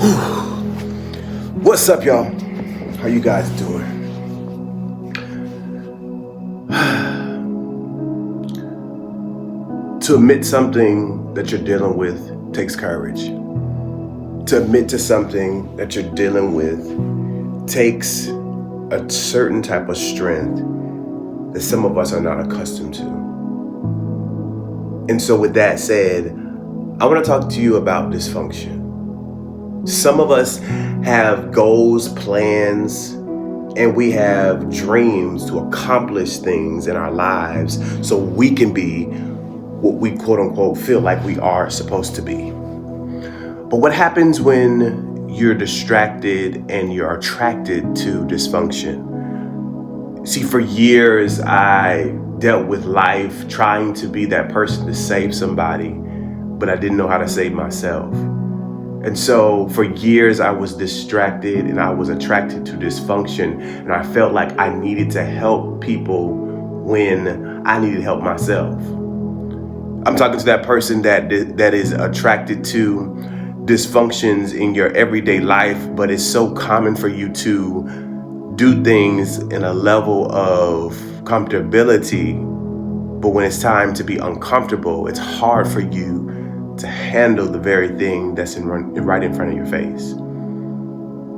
What's up, y'all? How you guys doing? To admit something that you're dealing with takes courage. To admit to something that you're dealing with takes a certain type of strength that some of us are not accustomed to. And so with that said, I want to talk to you about dysfunction. Some of us have goals, plans, and we have dreams to accomplish things in our lives so we can be what we quote unquote feel like we are supposed to be. But what happens when you're distracted and you're attracted to dysfunction? See, for years, I dealt with life trying to be that person to save somebody, but I didn't know how to save myself. And so for years, I was distracted and I was attracted to dysfunction, and I felt like I needed to help people when I needed help myself. I'm talking to that person that is attracted to dysfunctions in your everyday life, but it's so common for you to do things in a level of comfortability, but when it's time to be uncomfortable, it's hard for you to handle the very thing that's right in front of your face.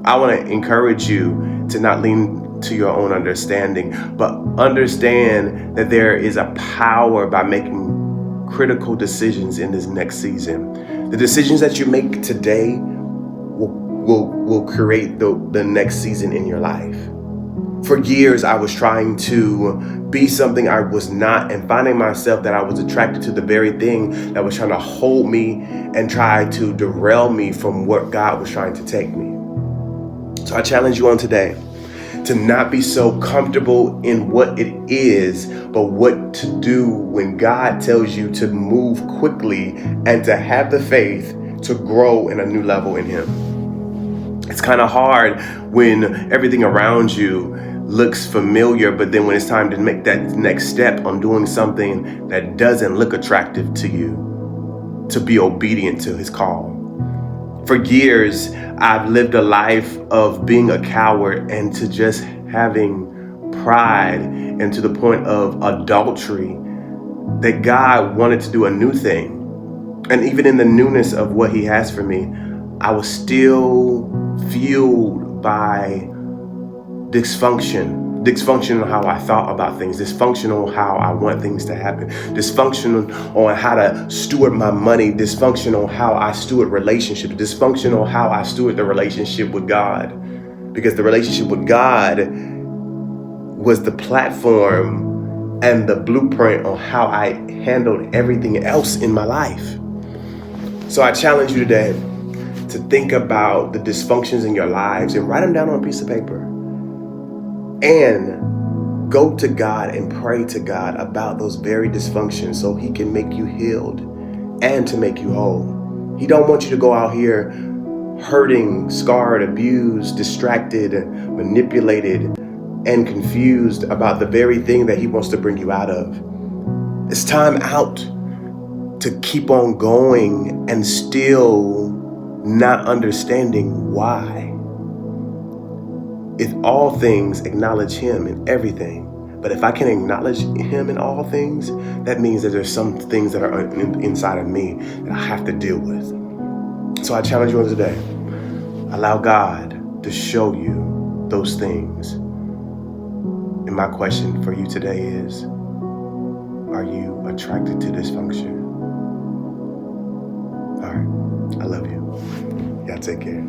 I want to encourage you to not lean to your own understanding, but understand that there is a power by making critical decisions in this next season. The decisions that you make today will create the next season in your life. For years, I was trying to be something I was not, and finding myself that I was attracted to the very thing that was trying to hold me and try to derail me from where God was trying to take me. So I challenge you on today to not be so comfortable in what it is, but what to do when God tells you to move quickly and to have the faith to grow in a new level in Him. It's kind of hard when everything around you looks familiar, but then when it's time to make that next step on doing something that doesn't look attractive to you, to be obedient to His call. For years, I've lived a life of being a coward and to just having pride, and to the point of adultery, that God wanted to do a new thing. And even in the newness of what He has for me, I was still fueled by dysfunction on how I thought about things, dysfunction on how I want things to happen, dysfunction on how to steward my money, dysfunction on how I steward relationships, dysfunction on how I steward the relationship with God. Because the relationship with God was the platform and the blueprint on how I handled everything else in my life. So I challenge you today to think about the dysfunctions in your lives and write them down on a piece of paper. And go to God and pray to God about those very dysfunctions so He can make you healed and to make you whole. He don't want you to go out here hurting, scarred, abused, distracted, manipulated, and confused about the very thing that He wants to bring you out of. It's time out to keep on going and still not understanding why. If all things acknowledge Him in everything, but if I can acknowledge Him in all things, that means that there's some things that are inside of me that I have to deal with. So I challenge you today, allow God to show you those things. And my question for you today is, are you attracted to dysfunction? All right, I love you. Y'all take care.